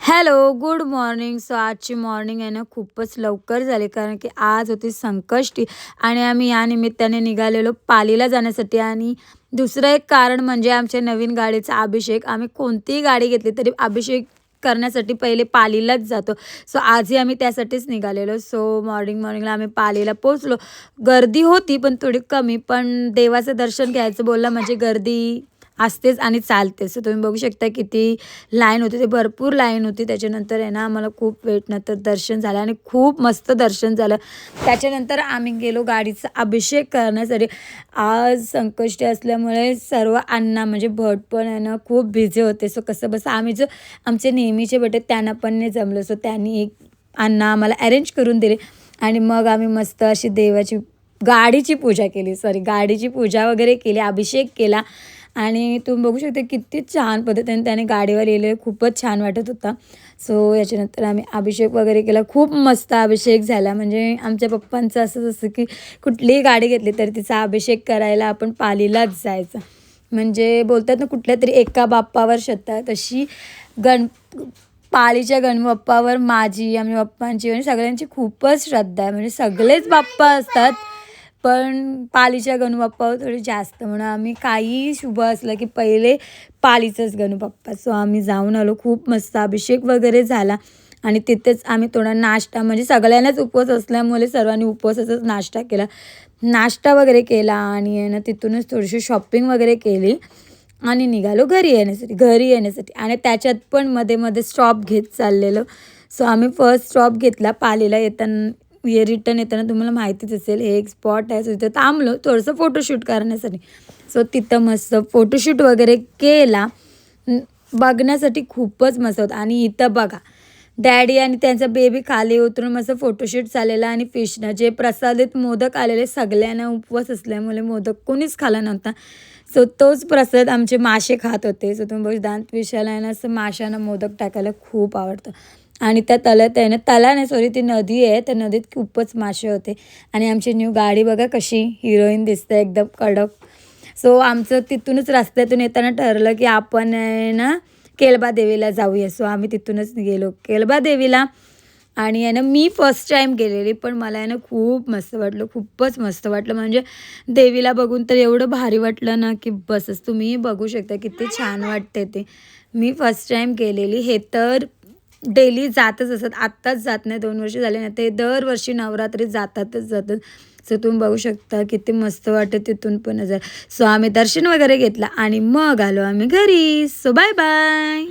Hello, good morning. So आजची morning आहे ना खूपच लवकर झाली, कारण की आज होती संकष्टी आणि आम्ही या निमित्ताने निघालेलो पालीला जाण्यासाठी. आणि दुसरं एक कारण म्हणजे आमच्या नवीन गाडीचा अभिषेक. आम्ही कोणतीही गाडी घेतली तरी अभिषेक करण्यासाठी पहिले पालीलाच जातो. सो आजही आम्ही त्यासाठीच निघालेलो. सो मॉर्निंगला आम्ही पालीला पोचलो. गर्दी होती पण थोडी कमी, पण देवाचं दर्शन घ्यायचं बोललं म्हणजे गर्दी असतेच आणि चालतेच. सो तुम्ही बघू शकता किती लाईन होती, ते भरपूर लाईन होती. त्याच्यानंतर आहे ना आम्हाला खूप वेळनंतर दर्शन झालं आणि खूप मस्त दर्शन झालं. त्याच्यानंतर आम्ही गेलो गाडीचा अभिषेक करण्यासाठी. आज संकष्टी असल्यामुळे सर्व अण्णा म्हणजे भट पण आहे ना खूप बिझी होते. सो कसं बसं आम्ही जो आमचे नेहमीचे भट आहेत त्यांना पण नाही जमलं. सो त्यांनी एक अण्णा आम्हाला अरेंज करून दिले आणि मग आम्ही मस्त अशी देवाची गाडीची पूजा वगैरे केली, अभिषेक केला. आणि तुम्ही बघू शकता किती छान पद्धतीने त्याने गाडीवर लिहिले, खूपच छान वाटत होता. सो याच्यानंतर आम्ही अभिषेक वगैरे केला. खूप मस्त अभिषेक झाला. म्हणजे आमच्या पप्पांचं असं जसं की कुठलीही गाडी घेतली तर तिचा अभिषेक करायला आपण पालीलाच जायचं. म्हणजे बोलतात ना कुठल्या तरी एका बाप्पावर श्रद्धा, तशी पालीच्या गणबाप्पावर माझी, आमच्या पप्पांची म्हणजे सगळ्यांची खूपच श्रद्धा आहे. म्हणजे सगळेच बाप्पा असतात पण पालीच्या गणबाप्पावर थोडी जास्त, म्हणून आम्ही काही शुभ असलं की पहिले पालीचंच गणबाप्पा. सो आम्ही जाऊन आलो. खूप मस्त अभिषेक वगैरे झाला आणि तिथेच आम्ही थोडा नाश्ता, म्हणजे सगळ्यांनाच उपवास असल्यामुळे सर्वांनी उपवासाचाच नाश्ता केला. नाश्ता वगैरे केला आणि ना तिथूनच थोडीशी शॉपिंग वगैरे केली आणि निघालो घरी येण्यासाठी. आणि त्याच्यात पण मध्ये मध्ये स्टॉप घेत चाललेलो. सो आम्ही फर्स्ट स्टॉप घेतला पालीला येताना. रिटर्न येताना तुम्हाला माहितीच असेल हे एक स्पॉट आहे. सो तिथं थांबलो थोडंसं फोटोशूट करण्यासाठी. सो तिथं मस्त फोटोशूट वगैरे केला. बघण्यासाठी खूपच मस्त होतं. आणि इथं बघा डॅडी आणि त्यांचा बेबी खाली उतरून मस्त फोटोशूट चाललेला. आणि फिशनं जे प्रसादित मोदक आलेले, सगळ्यांना उपवास असल्यामुळे मोदक कोणीच खाला नव्हता. सो तोच प्रसाद आमचे मासे खात होते. सो तुम्ही बघू दांत फिशाला आहे ना असं माशांना मोदक टाकायला खूप आवडतं. आणि त्या तळ्यात आहे ना, ती नदी आहे, त्या नदीत खूपच मासे होते. आणि आमची न्यू गाडी बघा कशी हिरोईन दिसते, एकदम कडक. सो आमचं तिथूनच रस्त्यातून येताना ठरलं की आपण आहे ना केळबा देवीला जाऊया. सो आम्ही तिथूनच गेलो केळबा देवीला. आणि आहे ना मी फर्स्ट टाईम गेलेली, पण मला आहे ना खूप मस्त वाटलं, खूपच मस्त वाटलं. म्हणजे देवीला बघून तर एवढं भारी वाटलं ना की बसच. तुम्हीही बघू शकता किती छान वाटते ते. मी फर्स्ट टाईम गेलेली. हे तर डेली जातच असत, आत्ताच जात नाही, 2 वर्ष झाले ना, ते दरवर्षी नवरात्री जातात. सो तुम्ही बघू शकता किती मस्त वाटते तिथून पण नजर. सो आम्ही दर्शन वगैरे घेतलं आणि मग आलो आम्ही घरी. So bye bye.